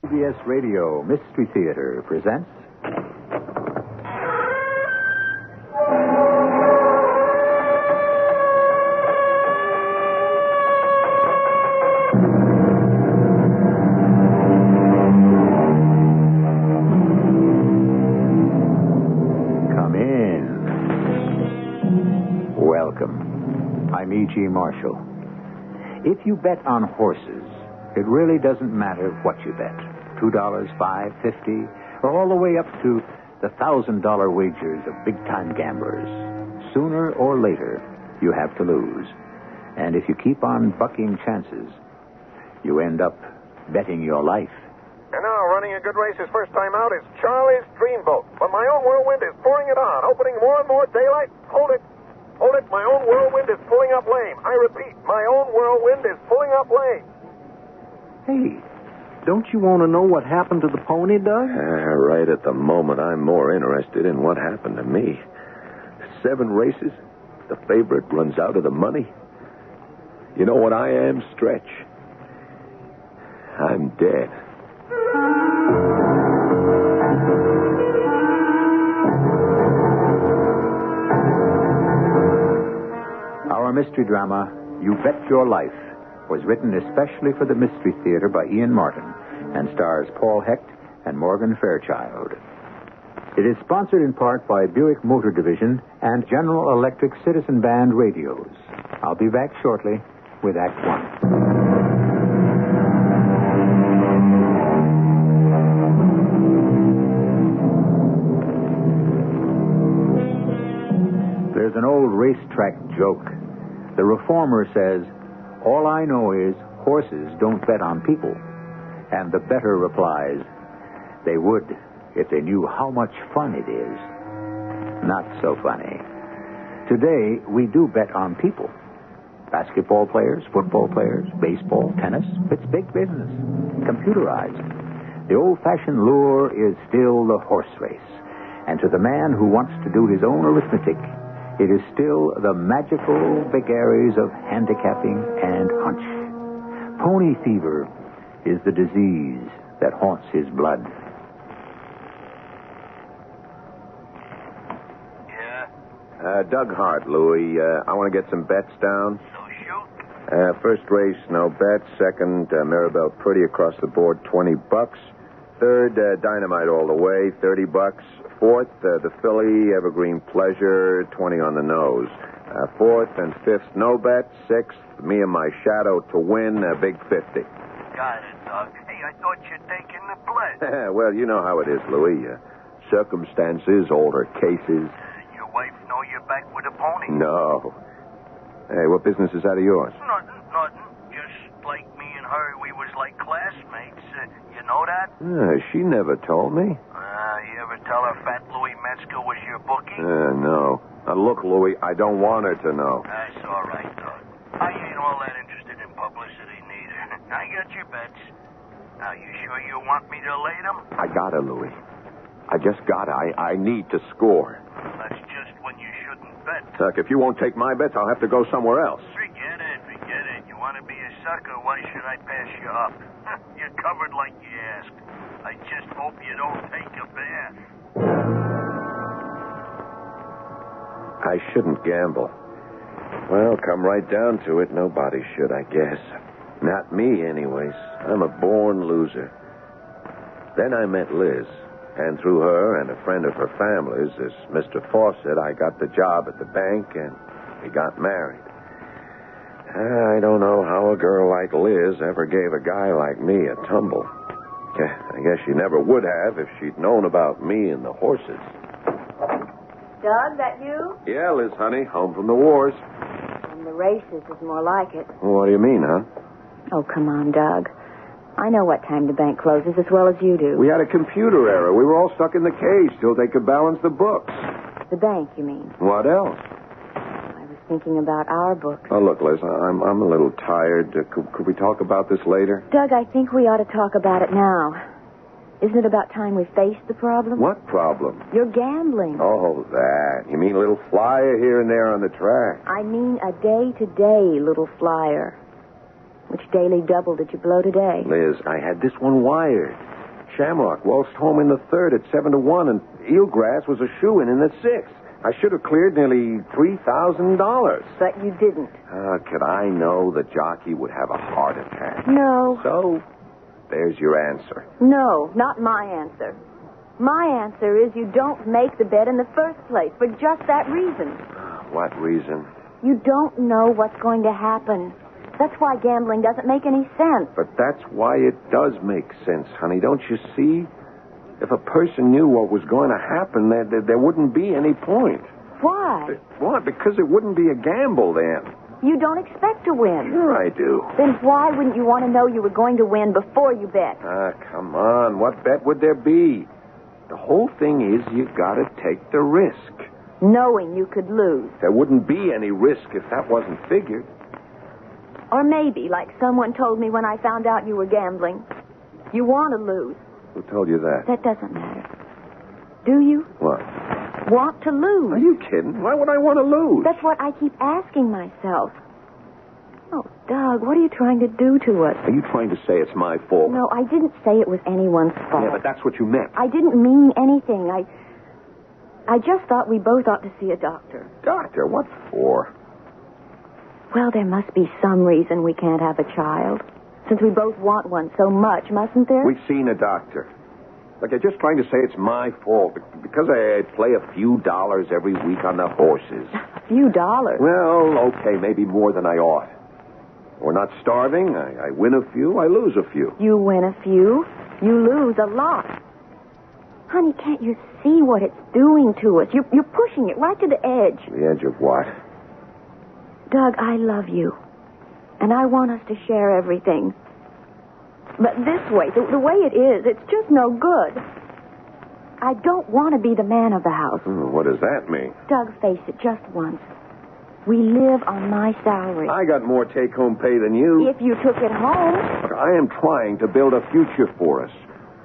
CBS Radio Mystery Theater presents... Come in. Welcome. I'm E.G. Marshall. If you bet on horses, it really doesn't matter what you bet. $2, $5, $50, or all the way up to the $1,000 wagers of big-time gamblers. Sooner or later, you have to lose. And if you keep on bucking chances, you end up betting your life. And now, running a good race his first time out is Charlie's Dreamboat. But my own whirlwind is pouring it on, opening more and more daylight. Hold it. Hold it. My own whirlwind is pulling up lame. I repeat, my own whirlwind is pulling up lame. Hey, don't you want to know what happened to the pony, Doug? Right at the moment, I'm more interested in what happened to me. 7 races, the favorite runs out of the money. You know what I am, Stretch? I'm dead. Our mystery drama, You Bet Your Life, was written especially for the Mystery Theater by Ian Martin and stars Paul Hecht and Morgan Fairchild. It is sponsored in part by Buick Motor Division and General Electric Citizen Band radios. I'll be back shortly with Act One. There's an old racetrack joke. The reformer says, "All I know is horses don't bet on people." And the bettor replies, "They would if they knew how much fun it is." Not so funny. Today, we do bet on people. Basketball players, football players, baseball, tennis. It's big business. Computerized. The old-fashioned lure is still the horse race. And to the man who wants to do his own arithmetic, it is still the magical vagaries of handicapping and hunch. Pony fever is the disease that haunts his blood. Yeah? Doug Hart, Louie. I want to get some bets down. So shoot. First race, no bet. Second, Maribel Pretty across the board, $20. Third, Dynamite all the way, $30. Fourth, the Filly Evergreen Pleasure, 20 on the nose. Fourth and fifth, no bet. Sixth, me and my shadow to win, big 50. Got it, Doug. Hey, I thought you'd taken the pledge. Well, you know how it is, Louis. Circumstances, older cases. Your wife know you're back with a pony? No. Hey, what business is that of yours? Nothing. Just like me and her, we was like classmates. You know that? She never told me. You ever tell her Fat Louis Metzger was your bookie? No. Now, look, Louis, I don't want her to know. That's all right, Doug. I ain't all that interested in publicity, neither. I got your bets. Now, you sure you want me to lay them? I gotta, Louis. I just gotta. I need to score. That's just when you shouldn't bet. Look, if you won't take my bets, I'll have to go somewhere else. Forget it. You want to be a sucker, why should I pass you up? You're covered like you asked. I just hope you don't take a bath. I shouldn't gamble. Well, come right down to it, nobody should, I guess. Not me, anyways. I'm a born loser. Then I met Liz, and through her and a friend of her family's, this Mr. Fawcett, I got the job at the bank, and we got married. I don't know how a girl like Liz ever gave a guy like me a tumble. I guess she never would have if she'd known about me and the horses. Doug, that you? Yeah, Liz, honey. Home from the wars. From the races is more like it. What do you mean, huh? Oh, come on, Doug. I know what time the bank closes as well as you do. We had a computer error. We were all stuck in the cage till they could balance the books. The bank, you mean? What else? I was thinking about our books. Oh, look, Liz, I'm a little tired. Could we talk about this later? Doug, I think we ought to talk about it now. Isn't it about time we faced the problem? What problem? You're gambling. Oh, that. You mean a little flyer here and there on the track? I mean a day-to-day little flyer. Which daily double did you blow today? Liz, I had this one wired. Shamrock waltzed home in the third at 7-1, and Eelgrass was a shoo-in the sixth. I should have cleared nearly $3,000. But you didn't. Could I know the jockey would have a heart attack? No. So, there's your answer. No, not my answer. My answer is you don't make the bet in the first place for just that reason. What reason? You don't know what's going to happen. That's why gambling doesn't make any sense. But that's why it does make sense, honey. Don't you see? If a person knew what was going to happen, there wouldn't be any point. Why? Why? Because it wouldn't be a gamble then. You don't expect to win. Sure I do. Then why wouldn't you want to know you were going to win before you bet? Come on. What bet would there be? The whole thing is you got to take the risk. Knowing you could lose. There wouldn't be any risk if that wasn't figured. Or maybe, like someone told me when I found out you were gambling, you want to lose. Who told you that? That doesn't matter. Do you? What? Want to lose. Are you kidding? Why would I want to lose? That's what I keep asking myself. Oh, Doug, what are you trying to do to us? Are you trying to say it's my fault? No, I didn't say it was anyone's fault. Yeah, but that's what you meant. I didn't mean anything. I just thought we both ought to see a doctor. Doctor? What for? Well, there must be some reason we can't have a child. Since we both want one so much, mustn't there? We've seen a doctor. Look, you're just trying to say it's my fault because I play a few dollars every week on the horses. A few dollars? Well, okay, maybe more than I ought. We're not starving. I win a few, I lose a few. You win a few, you lose a lot. Honey, can't you see what it's doing to us? You're pushing it right to the edge. The edge of what? Doug, I love you. And I want us to share everything. But this way, the way it is, it's just no good. I don't want to be the man of the house. What does that mean? Doug, face it, just once. We live on my salary. I got more take-home pay than you. If you took it home. Look, I am trying to build a future for us.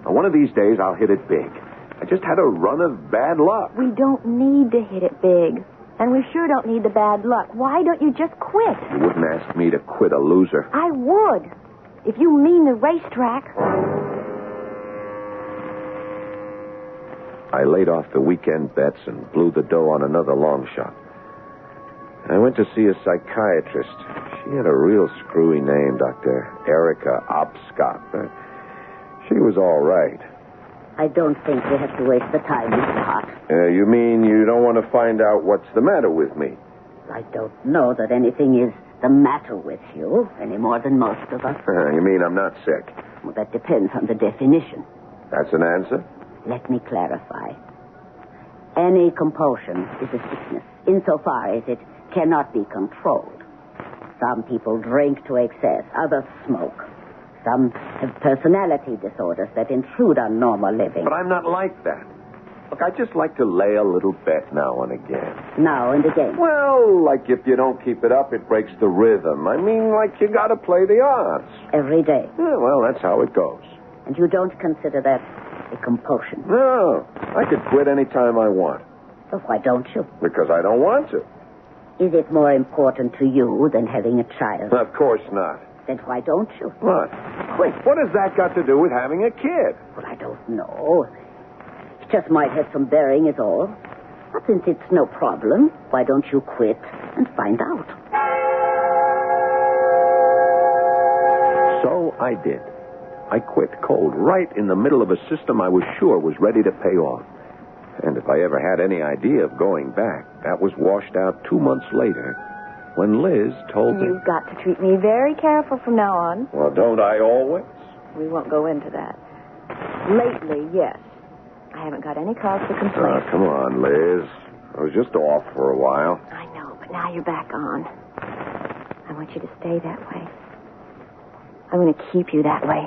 Now, one of these days, I'll hit it big. I just had a run of bad luck. We don't need to hit it big. And we sure don't need the bad luck. Why don't you just quit? You wouldn't ask me to quit a loser. I would. If you mean the racetrack. I laid off the weekend bets and blew the dough on another long shot. I went to see a psychiatrist. She had a real screwy name, Dr. Erica Obscott. She was all right. I don't think we have to waste the time, Mr. Hart. You mean you don't want to find out what's the matter with me? I don't know that anything is the matter with you any more than most of us. You mean I'm not sick? Well, that depends on the definition. That's an answer? Let me clarify. Any compulsion is a sickness, insofar as it cannot be controlled. Some people drink to excess, others smoke. Some have personality disorders that intrude on normal living. But I'm not like that. Look, I just like to lay a little bet now and again. Now and again? Well, like if you don't keep it up, it breaks the rhythm. I mean, like you got to play the odds. Every day? Yeah, well, that's how it goes. And you don't consider that a compulsion? No. I could quit any time I want. Well, why don't you? Because I don't want to. Is it more important to you than having a child? Of course not. Then why don't you? What? Wait, what has that got to do with having a kid? Well, I don't know. It just might have some bearing is all. But since it's no problem, why don't you quit and find out? So I did. I quit cold right in the middle of a system I was sure was ready to pay off. And if I ever had any idea of going back, that was washed out 2 months later when Liz told me... You've got to treat me very careful from now on. Well, don't I always? We won't go into that. Lately, yes. I haven't got any cause for complaint. Oh, come on, Liz. I was just off for a while. I know, but now you're back on. I want you to stay that way. I'm going to keep you that way.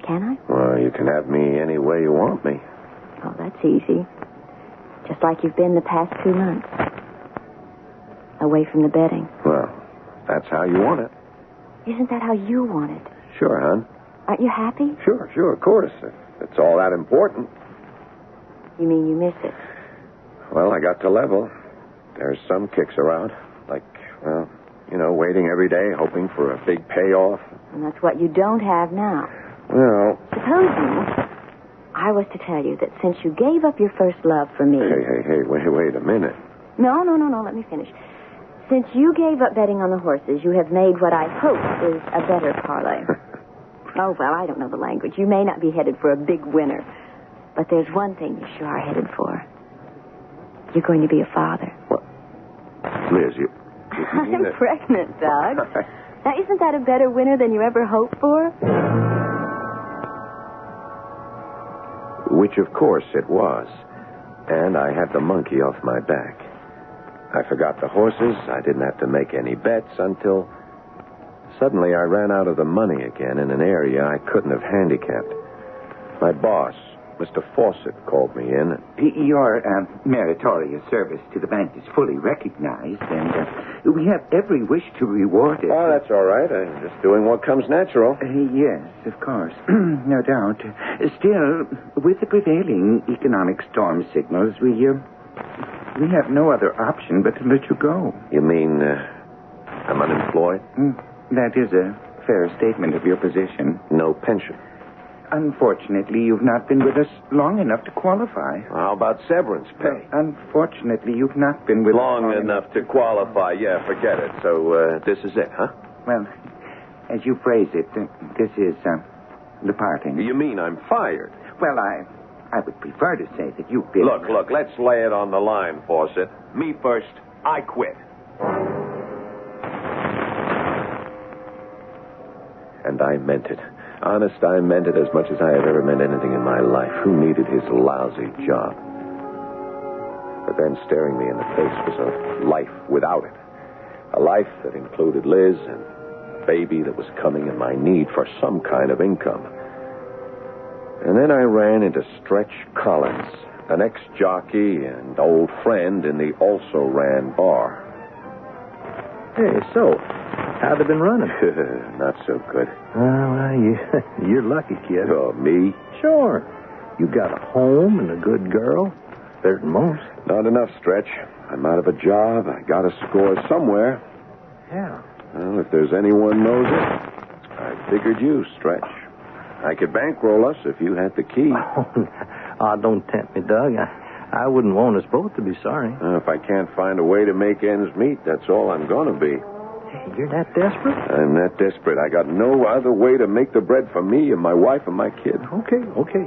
Can I? Well, you can have me any way you want me. Oh, that's easy. Just like you've been the past 2 months. Away from the betting. Well, that's how you want it. Isn't that how you want it? Sure, hon. Aren't you happy? Sure, of course. It's all that important. You mean you miss it? Well, I got to level. There's some kicks around. Like, well, waiting every day, hoping for a big payoff. And that's what you don't have now. Well... Suppose you I was to tell you that since you gave up your first love for me... Hey, wait a minute. No, let me finish. Since you gave up betting on the horses, you have made what I hope is a better parlay. Oh, well, I don't know the language. You may not be headed for a big winner. But there's one thing you sure are headed for. You're going to be a father. What? Liz, you I'm pregnant, Doug. Now, isn't that a better winner than you ever hoped for? Which, of course, it was. And I had the monkey off my back. I forgot the horses. I didn't have to make any bets until... Suddenly, I ran out of the money again in an area I couldn't have handicapped. My boss, Mr. Fawcett, called me in. Your meritorious service to the bank is fully recognized, and we have every wish to reward it. Oh, that's all right. I'm just doing what comes natural. Yes, of course. No doubt. Still, with the prevailing economic storm signals, we have no other option but to let you go. You mean I'm unemployed? That is a fair statement of your position. No pension. Unfortunately, you've not been with us long enough to qualify. How about severance pay? Unfortunately, you've not been with us long enough to qualify. Yeah, forget it. So this is it, huh? Well, as you phrase it, this is the parting. You mean I'm fired? Well, I would prefer to say that you've been... Look, let's lay it on the line, Fawcett. Me first, I quit. And I meant it. Honest, I meant it as much as I have ever meant anything in my life. Who needed his lousy job? But then staring me in the face was a life without it. A life that included Liz and a baby that was coming and my need for some kind of income. And then I ran into Stretch Collins, an ex-jockey and old friend in the also-ran bar. Hey, so, how'd they been running? Not so good. Well, you're lucky, kid. Oh, me? Sure. You got a home and a good girl. Better than most. Not enough, Stretch. I'm out of a job. I got to score somewhere. Yeah. Well, if there's anyone knows it, I figured you, Stretch. I could bankroll us if you had the key. Oh, don't tempt me, Doug. I wouldn't want us both to be sorry. If I can't find a way to make ends meet, that's all I'm going to be. Hey, you're that desperate? I'm that desperate. I got no other way to make the bread for me and my wife and my kid. Okay.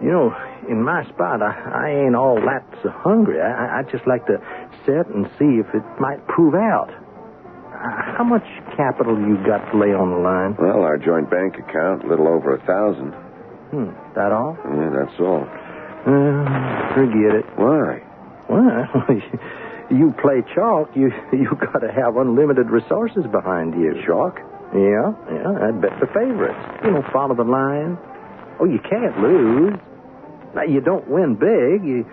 You know, in my spot, I ain't all that so hungry. I just like to sit and see if it might prove out. How much capital you got to lay on the line? Well, our joint bank account, a little over 1,000. That all? Yeah, that's all. Forget it. Why? Well, you play chalk, you got to have unlimited resources behind you. Chalk? Yeah, I'd bet the favorites. Follow the line. Oh, you can't lose. Now, you don't win big, you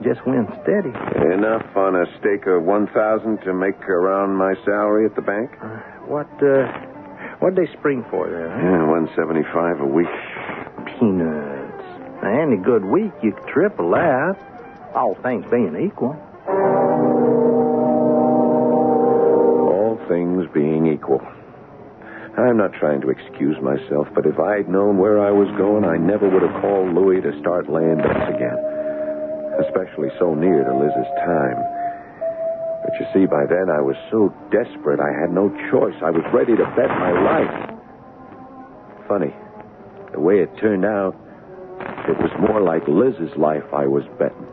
just win steady. Enough on a stake of 1,000 to make around my salary at the bank? What'd they spring for there? Yeah, $175 a week. Peanuts. Now, any good week, you could triple that. All things being equal. All things being equal. I'm not trying to excuse myself, but if I'd known where I was going, I never would have called Louie to start laying bets again. Especially so near to Liz's time. But you see, by then I was so desperate I had no choice. I was ready to bet my life. Funny, the way it turned out, it was more like Liz's life I was betting.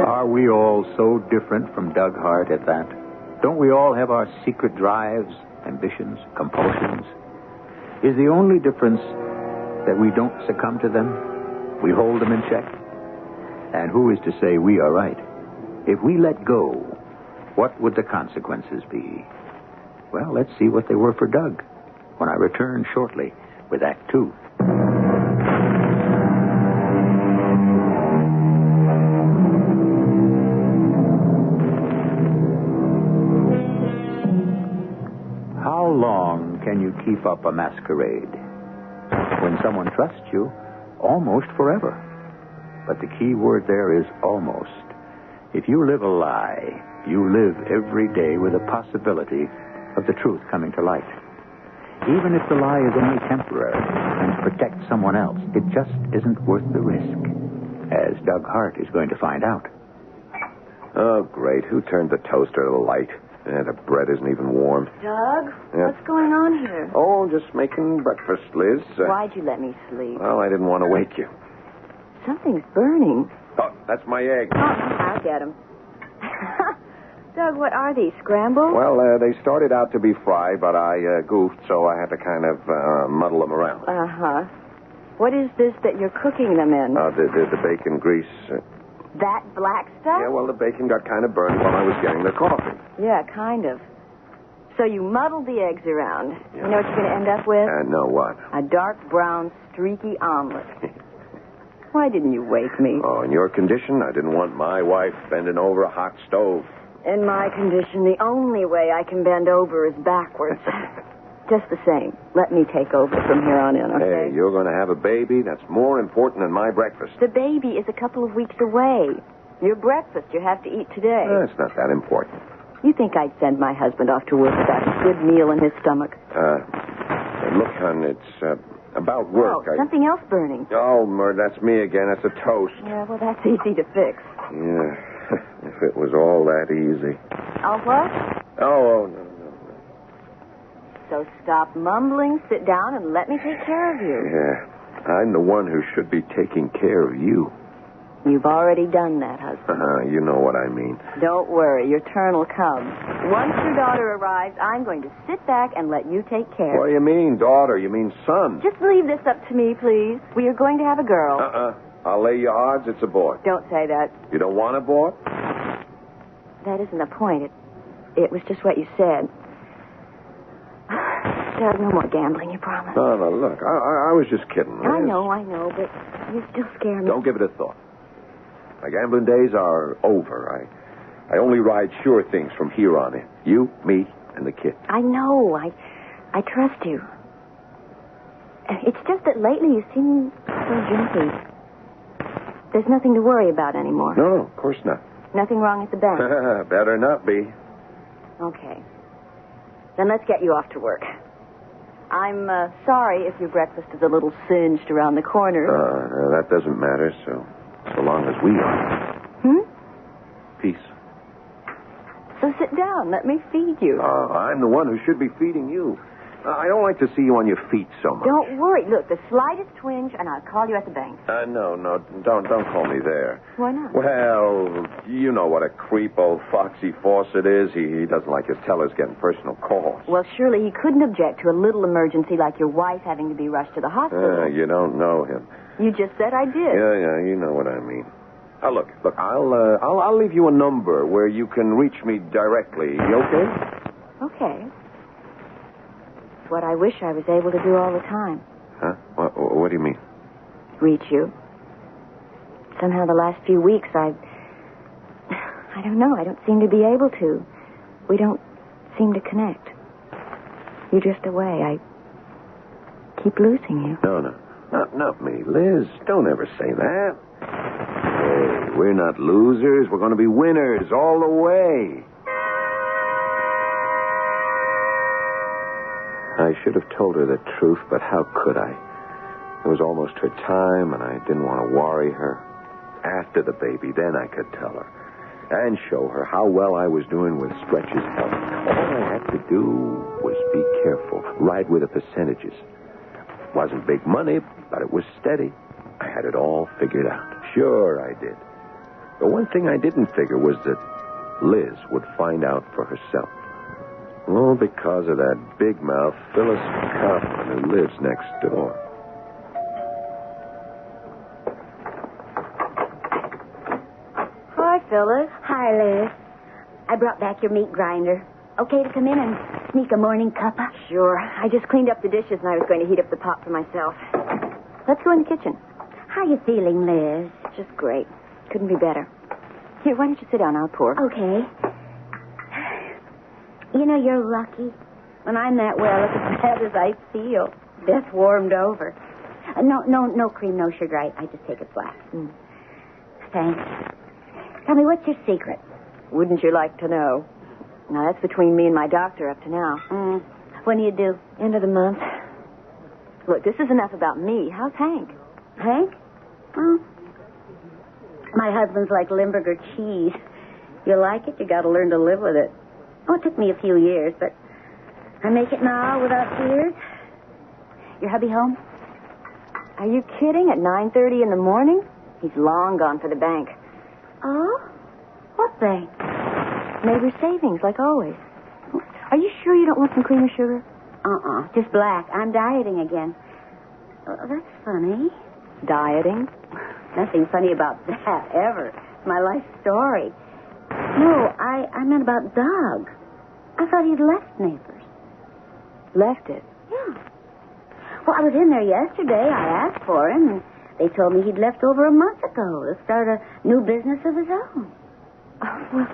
Are we all so different from Doug Hart at that? Don't we all have our secret drives, ambitions, compulsions? Is the only difference that we don't succumb to them? We hold them in check? And who is to say we are right? If we let go, what would the consequences be? Well, let's see what they were for Doug when I return shortly with Act 2. How long can you keep up a masquerade? When someone trusts you, almost forever. But the key word there is almost. If you live a lie, you live every day with a possibility of the truth coming to light. Even if the lie is only temporary and protects someone else, it just isn't worth the risk, as Doug Hart is going to find out. Oh, great. Who turned the toaster to the light? The bread isn't even warm. Doug, Yeah. what's going on here? Oh, just making breakfast, Liz. Why'd you let me sleep? Well, I didn't want to wake you. Something's burning. Oh, that's my egg. Oh, I'll get them. Doug, what are these, scrambled? Well, they started out to be fried, but I goofed, so I had to kind of muddle them around. Uh-huh. What is this that you're cooking them in? The bacon grease. That black stuff? Yeah, well, the bacon got kind of burned while I was getting the coffee. Yeah, kind of. So you muddled the eggs around. Yeah. You know what you're going to end up with? No, what? A dark brown, streaky omelet. Why didn't you wake me? Oh, in your condition, I didn't want my wife bending over a hot stove. In my condition, the only way I can bend over is backwards. Just the same. Let me take over from here on in, okay? Hey, you're going to have a baby. That's more important than my breakfast. The baby is a couple of weeks away. Your breakfast you have to eat today. It's not that important. You think I'd send my husband off to work without a good meal in his stomach? Look, hon, it's about work. Oh, something else burning. Oh, Murd, that's me again. That's a toast. Yeah, well, that's easy to fix. Yeah, if it was all that easy. Oh, what? Oh, no. So stop mumbling, sit down, and let me take care of you. Yeah, I'm the one who should be taking care of you. You've already done that, husband. You know what I mean. Don't worry, your turn will come. Once your daughter arrives, I'm going to sit back and let you take care. What do you mean, daughter? You mean son? Just leave this up to me, please. We are going to have a girl. I'll lay you odds it's a boy. Don't say that. You don't want a boy? That isn't the point. It was just what you said. Doug, no more gambling, you promise. No, look, I was just kidding. I know, but you still scare me. Don't give it a thought. My gambling days are over. I only ride sure things from here on in. You, me, and the kid. I know. I trust you. It's just that lately you seem so jumpy. There's nothing to worry about anymore. No, of course not. Nothing wrong at the bank. Better not be. Okay. Then let's get you off to work. I'm sorry if your breakfast is a little singed around the corner. That doesn't matter, so long as we are. Peace. So sit down. Let me feed you. I'm the one who should be feeding you. I don't like to see you on your feet so much. Don't worry. Look, the slightest twinge, and I'll call you at the bank. No, don't call me there. Why not? Well, you know what a creep old Foxy Fawcett is. He doesn't like his tellers getting personal calls. Well, surely he couldn't object to a little emergency like your wife having to be rushed to the hospital. You don't know him. You just said I did. Yeah, you know what I mean. Look, I'll leave you a number where you can reach me directly. You okay? Okay. It's what I wish I was able to do all the time. Huh? What do you mean? Reach you. Somehow the last few weeks I don't know. I don't seem to be able to. We don't seem to connect. You drift away. I keep losing you. No. Not me, Liz. Don't ever say that. Hey, we're not losers. We're going to be winners all the way. I should have told her the truth, but how could I? It was almost her time, and I didn't want to worry her. After the baby, then I could tell her. And show her how well I was doing with Stretch's help. All I had to do was be careful. Ride with the percentages. Wasn't big money, but it was steady. I had it all figured out. Sure I did. The one thing I didn't figure was that Liz would find out for herself. All because of that big-mouth Phyllis Kaufman who lives next door. Hi, Phyllis. Hi, Liz. I brought back your meat grinder. Okay to come in and sneak a morning cuppa? Sure. I just cleaned up the dishes and I was going to heat up the pot for myself. Let's go in the kitchen. How you feeling, Liz? Just great. Couldn't be better. Here, why don't you sit down? I'll pour. Okay. You know, you're lucky. When I'm that well, it's as bad as I feel. Beth warmed over. No cream, no sugar. I just take it flat. Thanks. Tell me, what's your secret? Wouldn't you like to know? Now, that's between me and my doctor up to now. When do you do? End of the month. Look, this is enough about me. How's Hank? Hank? Oh. My husband's like Limburger cheese. You like it, you got to learn to live with it. Oh, it took me a few years, but I make it now without tears. Your hubby home? Are you kidding? At 9:30 in the morning? He's long gone for the bank. Oh? What bank? Neighbor's savings, like always. Are you sure you don't want some cream or sugar? Just black. I'm dieting again. Oh, that's funny. Dieting? Nothing funny about that, ever. It's my life story. No, I meant about Doug. I thought he'd left Neighbors. Left it? Yeah. Well, I was in there yesterday. I asked for him, and they told me he'd left over a month ago to start a new business of his own. Oh,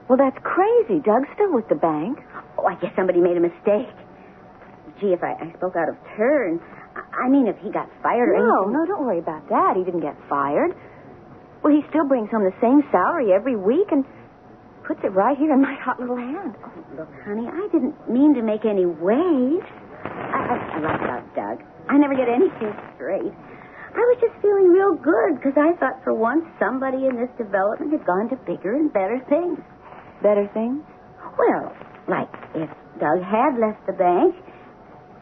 well, that's crazy. Doug's still with the bank. Oh, I guess somebody made a mistake. Gee, if I spoke out of turn, I mean, if he got fired or anything. No, don't worry about that. He didn't get fired. Well, he still brings home the same salary every week and puts it right here in my hot little hand. Oh, look, honey, I didn't mean to make any waves. I love about Doug. I never get anything straight. I was just feeling real good because I thought for once somebody in this development had gone to bigger and better things. Better things? Well, like if Doug had left the bank,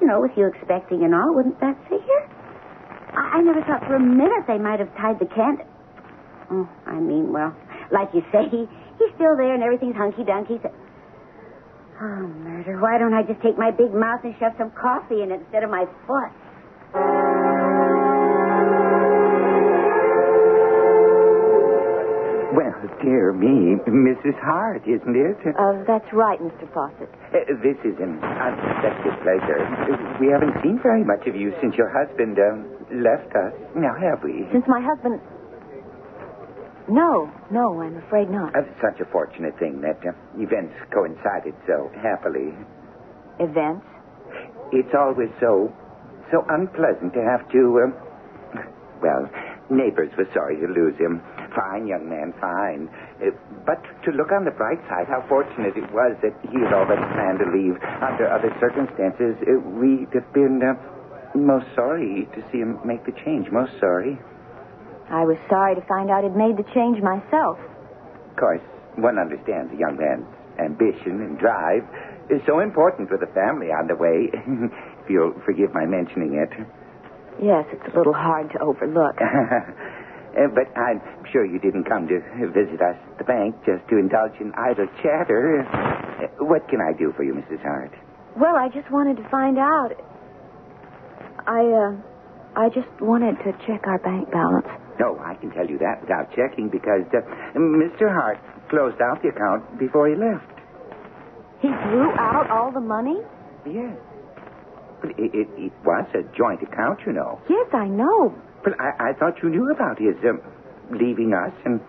you know, with you expecting and all, wouldn't that figure? I never thought for a minute they might have tied the can. Oh, I mean, well, like you say, he's still there and everything's hunky-dunky. Oh, murder. Why don't I just take my big mouth and shove some coffee in it instead of my foot? Well, dear me, Mrs. Hart, isn't it? That's right, Mr. Fawcett. This is an unexpected pleasure. We haven't seen very much of you since your husband left us. Now, have we? Since my husband... No, I'm afraid not. Such a fortunate thing that events coincided so happily. Events? It's always so unpleasant to have to, well, Neighbors was sorry to lose him. Fine young man, fine. But to look on the bright side, how fortunate it was that he had already planned to leave. Under other circumstances, we'd have been most sorry to see him make the change. Most sorry. I was sorry to find out he'd made the change myself. Of course, one understands a young man's ambition and drive is so important with a family on the way. If you'll forgive my mentioning it. Yes, it's a little hard to overlook. But I'm sure you didn't come to visit us at the bank just to indulge in idle chatter. What can I do for you, Mrs. Hart? Well, I just wanted to find out. I just wanted to check our bank balance. No, I can tell you that without checking because Mr. Hart closed out the account before he left. He drew out all the money? Yes. But it was a joint account, you know. Yes, I know. But I thought you knew about his leaving us and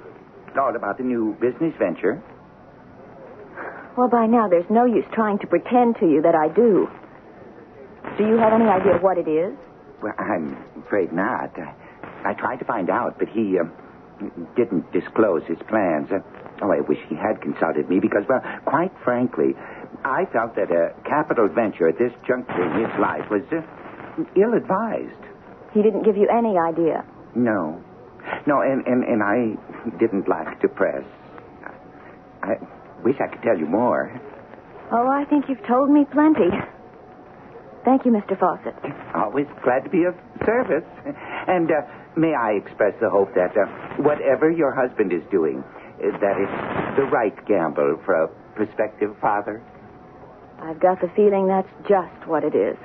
all about the new business venture. Well, by now, there's no use trying to pretend to you that I do. Do you have any idea what it is? Well, I'm afraid not. I tried to find out, but he didn't disclose his plans. I wish he had consulted me because, well, quite frankly, I felt that a capital venture at this juncture in his life was ill-advised. He didn't give you any idea? No, and I didn't like to press. I wish I could tell you more. Oh, I think you've told me plenty. Thank you, Mr. Fawcett. Always glad to be of service. And may I express the hope that whatever your husband is doing, that it's the right gamble for a prospective father? I've got the feeling that's just what it is.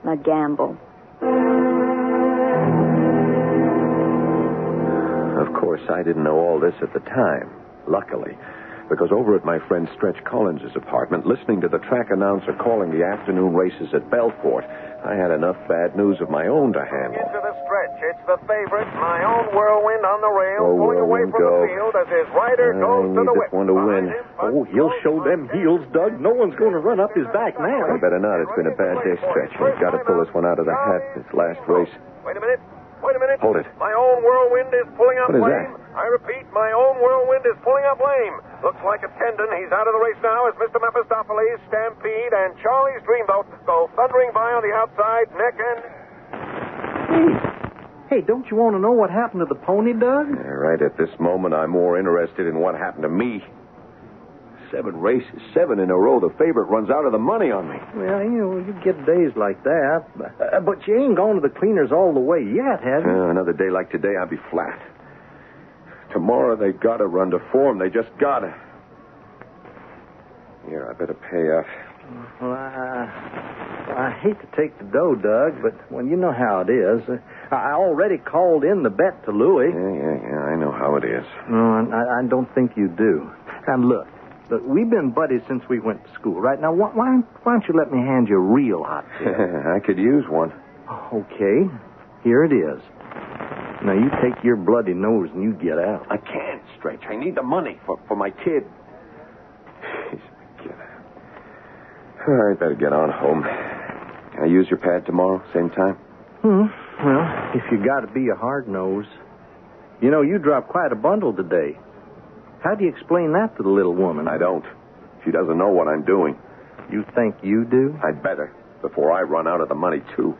A gamble. Of course, I didn't know all this at the time, luckily, because over at my friend Stretch Collins' apartment, listening to the track announcer calling the afternoon races at Belfort, I had enough bad news of my own to handle. Into the stretch. It's the favorite, my own Whirlwind on the rail, Oh, pulling away Whirlwind, from go. the field as his rider goes to the whip. I need this one to win. Oh, he'll show them heels, Doug. No one's going to run up his back now. I better not. It's been a bad day, Stretch. I've got to pull this one out of the hat. This last race. Wait a minute. Hold it. My own Whirlwind is pulling up What is lame. that? I repeat, my own Whirlwind is pulling up lame. Looks like a tendon. He's out of the race now as Mr. Mephistopheles, Stampede, and Charlie's Dreamboat go thundering by on the outside, neck and... Hey, don't you want to know what happened to the pony, Doug? Yeah, right at this moment, I'm more interested in what happened to me. 7 races, 7 in a row. The favorite runs out of the money on me. Well, you get days like that. But you ain't gone to the cleaners all the way yet, have you? Another day like today, I'll be flat. Tomorrow, they gotta run to form. They just gotta. Here, I better pay up. Well, I hate to take the dough, Doug, but, well, you know how it is. I already called in the bet to Louie. Yeah, I know how it is. No, I don't think you do. And look, we've been buddies since we went to school, right? Now, why don't you let me hand you a real hot tip? I could use one. Okay, here it is. Now, you take your bloody nose and you get out. I can't, Stretch. I need the money for my kid. All right, better get on home. Can I use your pad tomorrow, same time? Well, if you got to be a hard nose. You know, you dropped quite a bundle today. How do you explain that to the little woman? I don't. She doesn't know what I'm doing. You think you do? I'd better, before I run out of the money, too.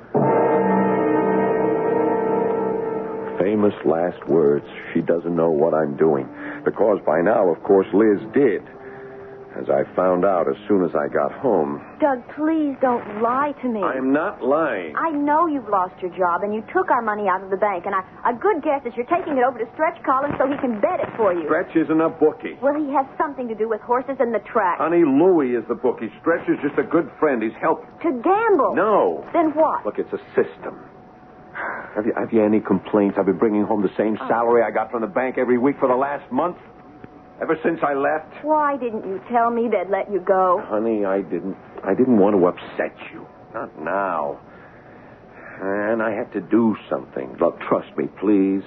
Famous last words. She doesn't know what I'm doing. Because by now, of course, Liz did. As I found out as soon as I got home. Doug, please don't lie to me. I'm not lying. I know you've lost your job, and you took our money out of the bank, and a good guess is you're taking it over to Stretch Collins so he can bet it for you. Stretch isn't a bookie. Well, he has something to do with horses and the track. Honey, Louie is the bookie. Stretch is just a good friend. He's helping. To gamble? No. Then what? Look, it's a system. Have you any complaints? I've been bringing home the same salary I got from the bank every week for the last month. Ever since I left. Why didn't you tell me they'd let you go? Honey, I didn't want to upset you. Not now. And I had to do something. Look, trust me, please.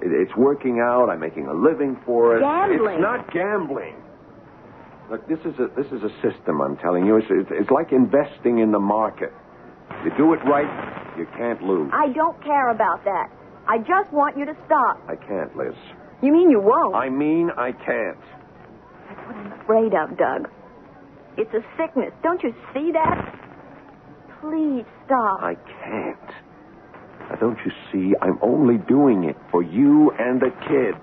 It's working out. I'm making a living for it. Gambling. It's not gambling. Look, this is a system, I'm telling you. It's like investing in the market. You do it right, you can't lose. I don't care about that. I just want you to stop. I can't, Liz. You mean you won't? I mean I can't. That's what I'm afraid of, Doug. It's a sickness. Don't you see that? Please stop. I can't. Now, don't you see? I'm only doing it for you and the kid.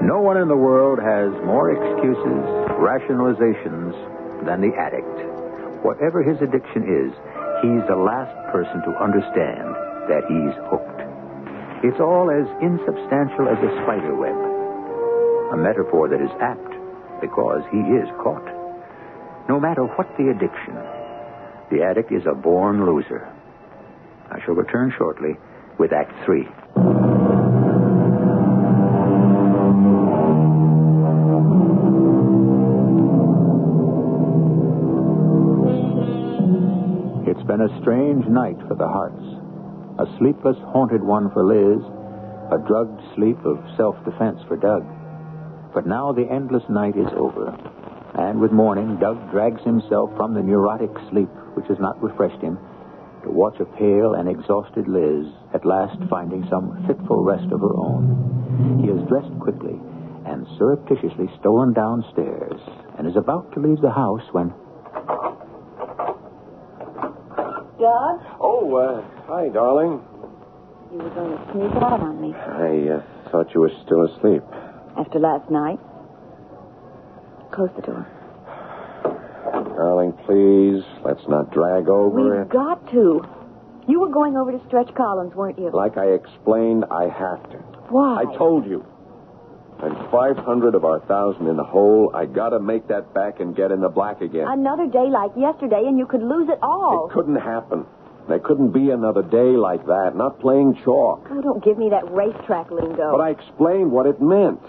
No one in the world has more excuses, rationalizations than the addict. Whatever his addiction is, he's the last person to understand that he's hooked. It's all as insubstantial as a spider web. A metaphor that is apt because he is caught. No matter what the addiction, the addict is a born loser. I shall return shortly with Act 3. It's been a strange night for the hearts. A sleepless, haunted one for Liz. A drugged sleep of self-defense for Doug. But now the endless night is over. And with morning, Doug drags himself from the neurotic sleep, which has not refreshed him, to watch a pale and exhausted Liz at last finding some fitful rest of her own. He has dressed quickly and surreptitiously stolen downstairs and is about to leave the house when... Doug? Oh, hi, darling. You were going to sneak out on me. I thought you were still asleep. After last night? Close the door. Darling, please, let's not drag over it. We've got to. You were going over to Stretch Collins, weren't you? Like I explained, I have to. Why? I told you. I'm 500 of our 1,000 in the hole. I gotta make that back and get in the black again. Another day like yesterday, and you could lose it all. It couldn't happen. There couldn't be another day like that. Not playing chalk. Oh, don't give me that racetrack lingo. But I explained what it meant.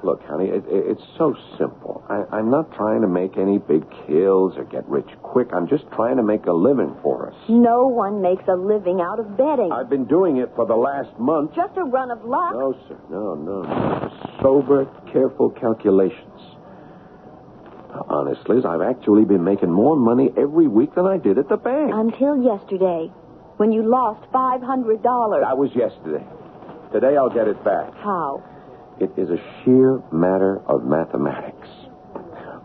Look, honey, it's so simple. I'm not trying to make any big kills or get rich quick. I'm just trying to make a living for us. No one makes a living out of betting. I've been doing it for the last month. Just a run of luck. No, sir. No. Sober, careful calculations. Honestly, I've actually been making more money every week than I did at the bank. Until yesterday. when you lost $500. That was yesterday. Today I'll get it back. How? It is a sheer matter of mathematics.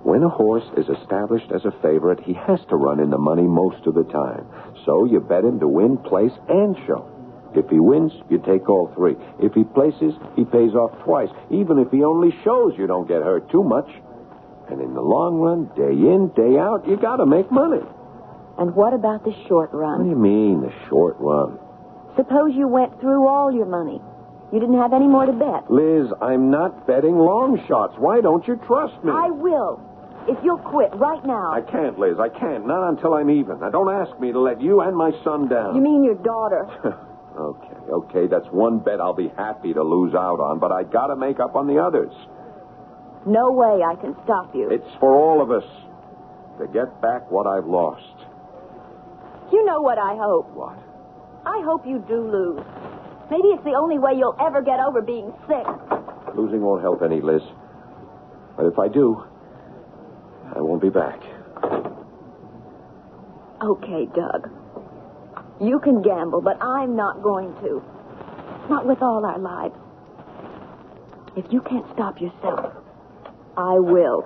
When a horse is established as a favorite, he has to run in the money most of the time. So you bet him to win, place, and show. If he wins, you take all three. If he places, he pays off twice. Even if he only shows, you don't get hurt too much. And in the long run, day in, day out, you got to make money. And what about the short What run? do you mean, the short run? Suppose you went through all your money. You didn't have any more to bet. Liz, I'm not betting long shots. Why don't you trust me? I will. If you'll quit right now. I can't, Liz. I can't. Not until I'm even. Now, don't ask me to let you and my son down. You mean your daughter? Okay. That's one bet I'll be happy to lose out on, but I got to make up on the others. No way I can stop you. It's for all of us to get back what I've lost. You know what I hope? What? I hope you do lose. Maybe it's the only way you'll ever get over being sick. Losing won't help any, Liz. But if I do, I won't be back. Okay, Doug. You can gamble, but I'm not going to. Not with all our lives. If you can't stop yourself, I will.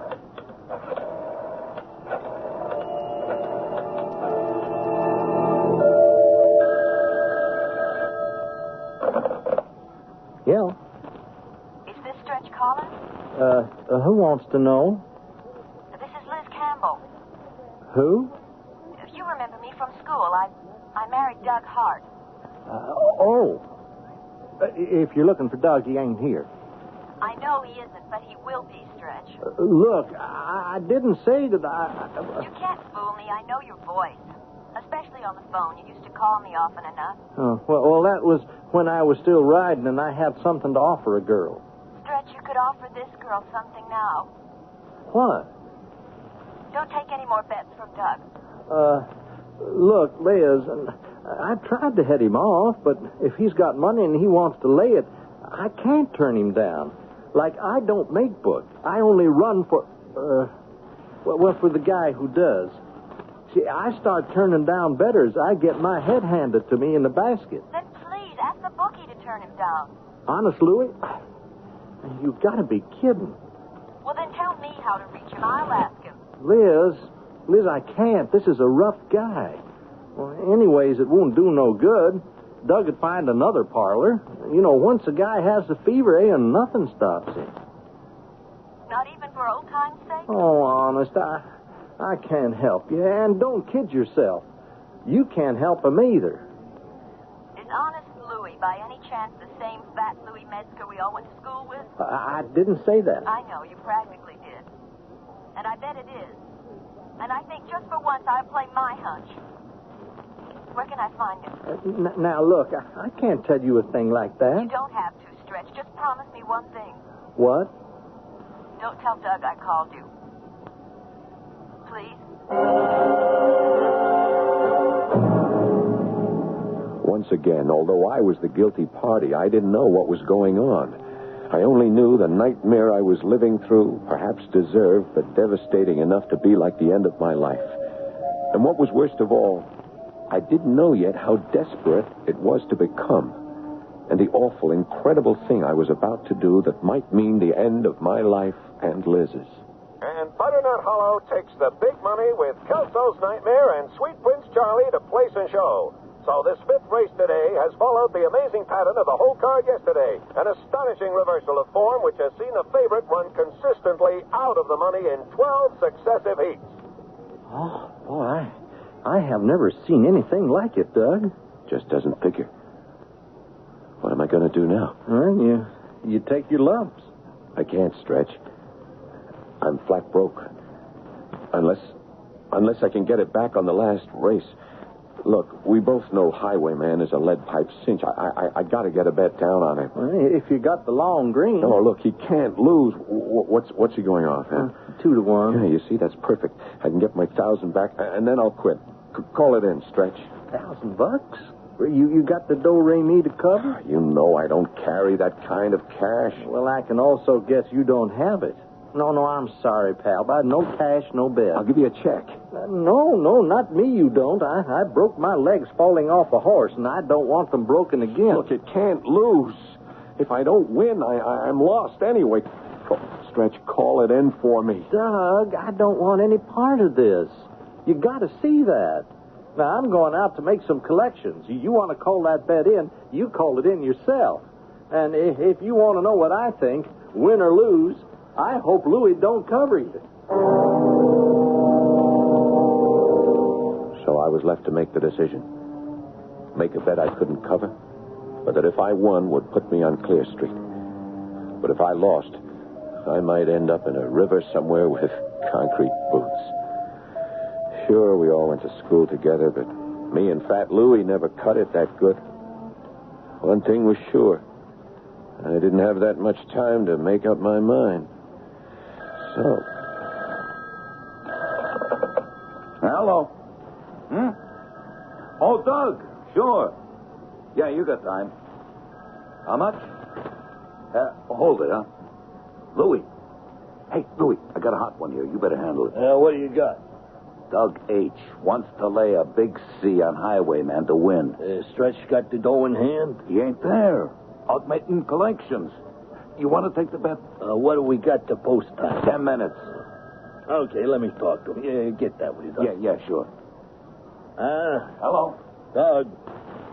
Yeah. Is this Stretch calling? Who wants to know? This is Liz Campbell. Who? You remember me from school. I married Doug Hart. If you're looking for Doug, he ain't here. I know he isn't, but he will be, Stretch. Look, I didn't say that I... You can't fool me. I know your voice. Especially on the phone. You used to call me often enough. Well, that was when I was still riding and I had something to offer a girl. Stretch, you could offer this girl something now. What? Don't take any more bets from Doug. Look, Liz, I tried to head him off, but if he's got money and he wants to lay it, I can't turn him down. Like, I don't make books. I only run for, for the guy who does. See, I start turning down bettors. I get my head handed to me in the basket. Then please, ask the bookie to turn him down. Honest, Louie? You've got to be kidding. Well, then tell me how to reach him. I'll ask him. Liz, I can't. This is a rough guy. Well, anyways, it won't do no good. Doug would find another parlor. You know, once a guy has the fever, and nothing stops him. Not even for old time's sake? Oh, honest, I can't help you. And don't kid yourself. You can't help him either. Is Honest Louie, by any chance, the same fat Louie Metzger we all went to school with? I didn't say that. I know, you practically did. And I bet it is. And I think just for once I'll play my hunch. Where can I find him? Now, look, I can't tell you a thing like that. You don't have to, Stretch. Just promise me one thing. What? Don't tell Doug I called you. Please? Once again, although I was the guilty party, I didn't know what was going on. I only knew the nightmare I was living through, perhaps deserved, but devastating enough to be like the end of my life. And what was worst of all, I didn't know yet how desperate it was to become, and the awful, incredible thing I was about to do that might mean the end of my life and Liz's. And Butternut Hollow takes the big money with Kelso's Nightmare and Sweet Prince Charlie to place and show. So this fifth race today has followed the amazing pattern of the whole card yesterday, an astonishing reversal of form which has seen the favorite run consistently out of the money in 12 successive heats. Oh, boy, I have never seen anything like it, Doug. Just doesn't figure. What am I going to do now? Well, you take your lumps. I can't, Stretch. I'm flat broke. Unless I can get it back on the last race. Look, we both know Highwayman is a lead pipe cinch. I got to get a bet down on him. Well, if you got the long green. No, look, he can't lose. What's he going off, huh? 2-1. Yeah, you see, that's perfect. I can get my 1,000 back, and then I'll quit. Call it in, Stretch. $1,000? You got the do-re-mi to cover? You know I don't carry that kind of cash. Well, I can also guess you don't have it. No, I'm sorry, pal. But no cash, no bill. I'll give you a check. No, not me, you don't. I broke my legs falling off a horse, and I don't want them broken again. Look, it can't lose. If I don't win, I'm lost anyway. Stretch, call it in for me. Doug, I don't want any part of this. You got to see that. Now, I'm going out to make some collections. You want to call that bet in, you call it in yourself. And if you want to know what I think, win or lose, I hope Louis don't cover you. So I was left to make the decision. Make a bet I couldn't cover, but that if I won would put me on Clear Street. But if I lost, I might end up in a river somewhere with concrete boots. Sure, we all went to school together, but me and Fat Louie never cut it that good. One thing was sure. I didn't have that much time to make up my mind. So. Hello. Oh, Doug. Sure. Yeah, you got time. How much? Hold it, huh? Louie. Hey, Louie, I got a hot one here. You better handle it. What do you got? Doug H. wants to lay a big C on Highwayman to win. Stretch got the dough in hand? He ain't there. Out making collections. You want to take the bet? What do we got to post time? 10 minutes. Okay, let me talk to him. Yeah, get that with you, Doug. Yeah, sure. Hello. Doug.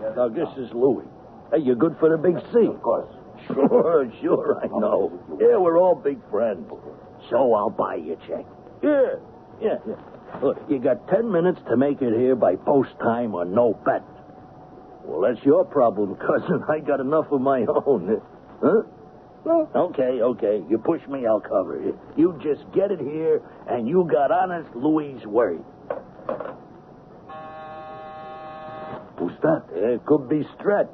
Yes, Doug, this is Louie. Hey, you good for the big C? Of course. Sure, I know. Yeah, we're all big friends. So I'll buy you a check. Yeah. Look, you got 10 minutes to make it here by post time or no bet. Well, that's your problem, cousin. I got enough of my own. Huh? Okay. You push me, I'll cover it. You just get it here, and you got honest Louie's word. Who's that? It could be Stretch.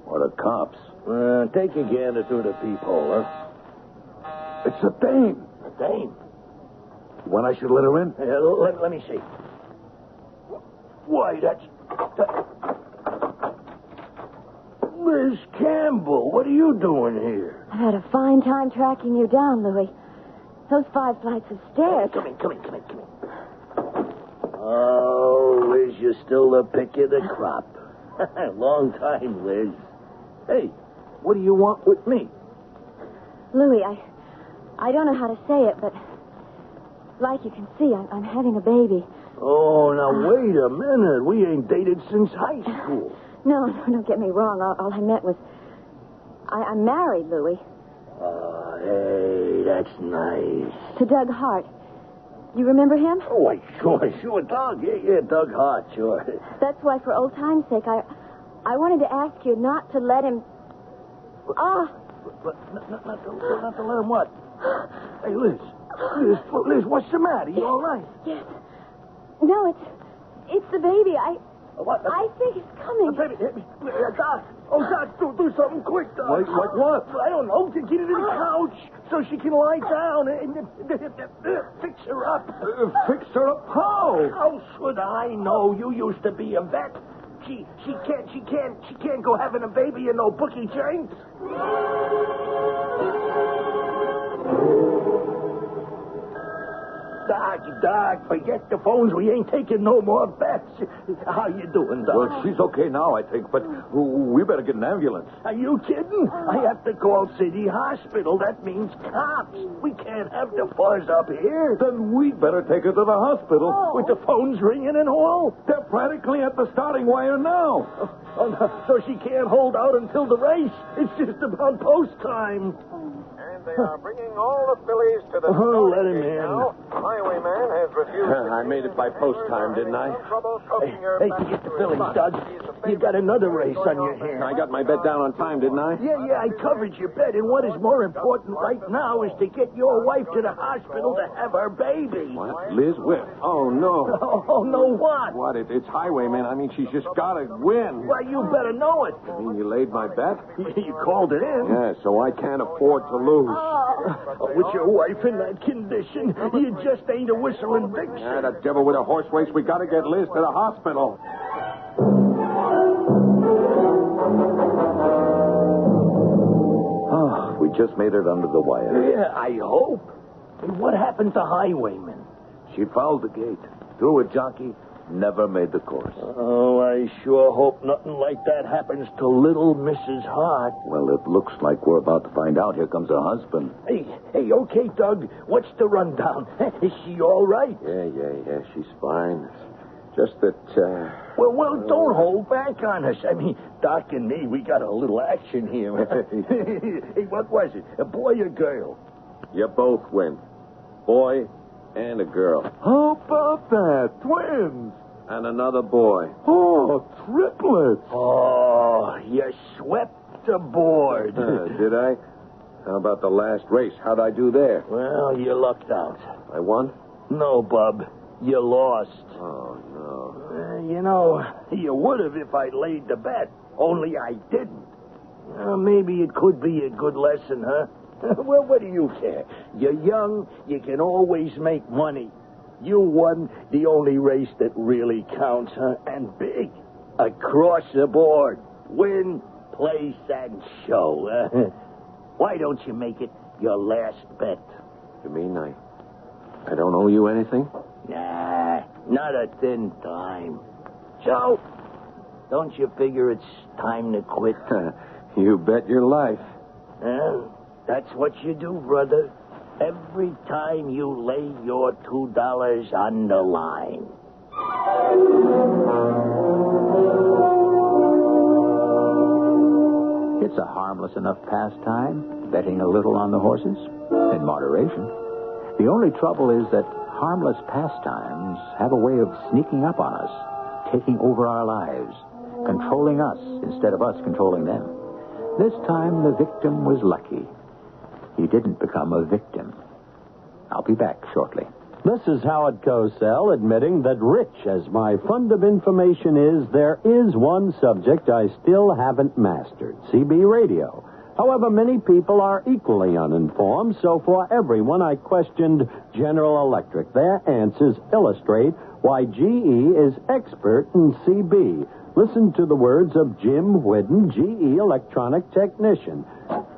Or the cops. Take a gander through the peephole, huh? It's a dame. A dame? When I should let her in? Let me see. Why, that's... Miss Campbell, what are you doing here? I've had a fine time tracking you down, Louis. Those 5 flights of stairs. Come in. Oh, Liz, you're still the pick of the crop. Long time, Liz. Hey, what do you want with me? Louis, I don't know how to say it, but like you can see, I'm having a baby. Oh, now wait a minute. We ain't dated since high school. No, don't get me wrong. All I meant was I'm married, Louis. Oh, hey, that's nice. To Doug Hart. You remember him? Oh, why, sure, Doug. Yeah, Doug Hart, sure. That's why, for old time's sake, I wanted to ask you not to let him... But not to let him what? Hey, Liz, what's the matter? You all right? Yes. No, it's the baby. What? I think it's coming. Baby, Doc. Oh, Doc, do something quick, Doc. Like what? I don't know. Get her to the couch so she can lie down and fix her up. Fix her up? How? How should I know? You used to be a vet. She can't go having a baby in no bookie joint. Doc, forget the phones. We ain't taking no more bets. How you doing, Doc? Well, she's okay now, I think, but we better get an ambulance. Are you kidding? I have to call City Hospital. That means cops. We can't have the fuzz up here. Then we'd better take her to the hospital. With the phones ringing and all? They're practically at the starting wire now. Oh, no. So she can't hold out until the race. It's just about post time. And they are bringing all the fillies to the let him in. now. Highwayman has refused. I made it by post time, didn't I? Hey, to get the fillies, Doug. You got another race on your hands. I got my bet down on time, didn't I? Yeah, I covered your bet. And what is more important right now is to get your wife to the hospital to have her baby. What? Liz, where? Oh, no. Oh, no what? What? It's Highwayman. I mean, she's just got to win. Well, you better know it. You mean you laid my bet? You called it in. Yeah, so I can't afford to lose. With your wife in that condition, you just ain't a whistling vixen. Yeah, the devil with a horse race. We got to get Liz to the hospital. We just made it under the wire. Yeah, I hope. And what happened to Highwayman? She fouled the gate, threw a jockey, never made the course. Oh, I sure hope nothing like that happens to little Mrs. Hart. Well, it looks like we're about to find out. Here comes her husband. Hey, okay, Doug. What's the rundown? Is she all right? Yeah, she's fine. Just that, Well, don't hold back on us. I mean, Doc and me, we got a little action here. Hey, what was it? A boy or girl? You both win. Boy and a girl. How about that? Twins. And another boy. Oh, triplets. Oh, you swept the board. Did I? How about the last race? How'd I do there? Well, you lucked out. I won? No, Bub. You lost. Oh, no. You would have if I laid the bet. Only I didn't. Maybe it could be a good lesson, huh? Well, what do you care? You're young. You can always make money. You won the only race that really counts, huh? And big. Across the board. Win, place, and show. Why don't you make it your last bet? You mean I don't owe you anything? Nah, not a thin dime. So, don't you figure it's time to quit? You bet your life. Well, that's what you do, brother. Every time you lay your $2 on the line. It's a harmless enough pastime, betting a little on the horses, in moderation. The only trouble is that harmless pastimes have a way of sneaking up on us, taking over our lives, controlling us instead of us controlling them. This time, the victim was lucky. He didn't become a victim. I'll be back shortly. This is Howard Cosell admitting that rich as my fund of information is, there is one subject I still haven't mastered, CB Radio. However, many people are equally uninformed, so for everyone I questioned General Electric. Their answers illustrate why GE is expert in CB. Listen to the words of Jim Whidden, GE electronic technician.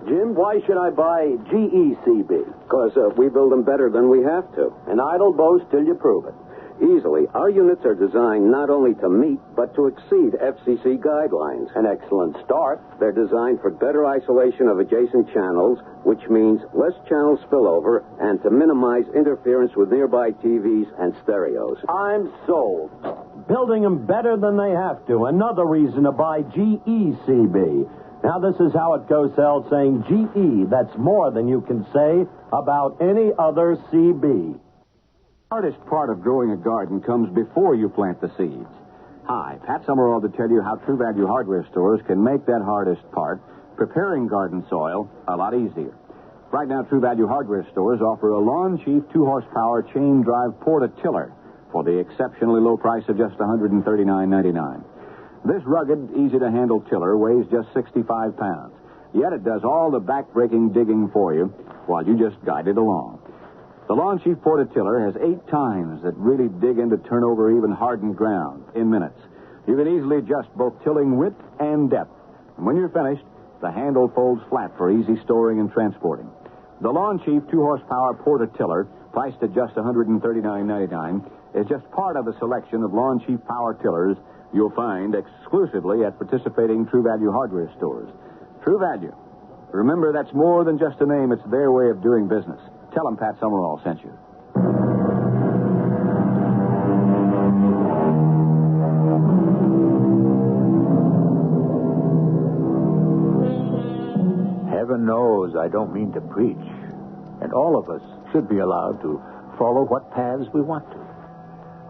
Jim, why should I buy GE CB? Because we build them better than we have to. An idle boast till you prove it. Easily. Our units are designed not only to meet, but to exceed FCC guidelines. An excellent start. They're designed for better isolation of adjacent channels, which means less channel spillover, and to minimize interference with nearby TVs and stereos. I'm sold. Building them better than they have to. Another reason to buy GE CB. Now, this is Howard Cosell saying GE. That's more than you can say about any other CB. The hardest part of growing a garden comes before you plant the seeds. Hi, Pat Summerall to tell you how True Value hardware stores can make that hardest part, preparing garden soil, a lot easier. Right now, True Value hardware stores offer a Lawn Chief 2-horsepower chain drive portatiller for the exceptionally low price of just $139.99. This rugged, easy-to-handle tiller weighs just 65 pounds. Yet it does all the back-breaking digging for you while you just guide it along. The Lawn Chief Portatiller has 8 times that really dig into turn over even hardened ground in minutes. You can easily adjust both tilling width and depth. And when you're finished, the handle folds flat for easy storing and transporting. The Lawn Chief 2-horsepower Portatiller, priced at just $139.99, is just part of the selection of Lawn Chief power tillers you'll find exclusively at participating True Value hardware stores. True Value. Remember, that's more than just a name. It's their way of doing business. Tell them Pat Summerall sent you. Heaven knows I don't mean to preach, and all of us should be allowed to follow what paths we want to.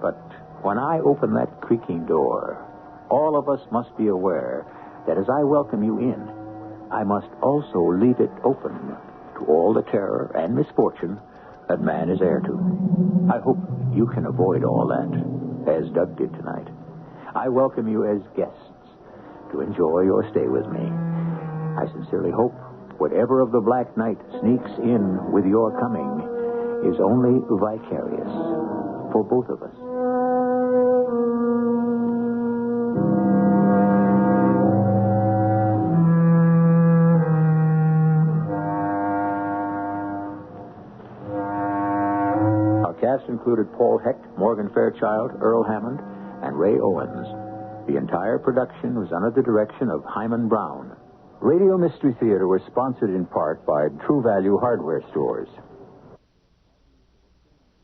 But when I open that creaking door, all of us must be aware that as I welcome you in, I must also leave it open to all the terror and misfortune that man is heir to. I hope you can avoid all that, as Doug did tonight. I welcome you as guests to enjoy your stay with me. I sincerely hope whatever of the black night sneaks in with your coming is only vicarious for both of us. cast included Paul Hecht, Morgan Fairchild, Earl Hammond, and Ray Owens. The entire production was under the direction of Himan Brown. Radio Mystery Theater was sponsored in part by True Value Hardware Stores.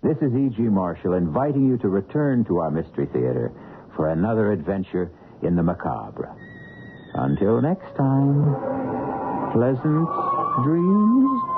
This is E.G. Marshall inviting you to return to our Mystery Theater for another adventure in the macabre. Until next time, pleasant dreams.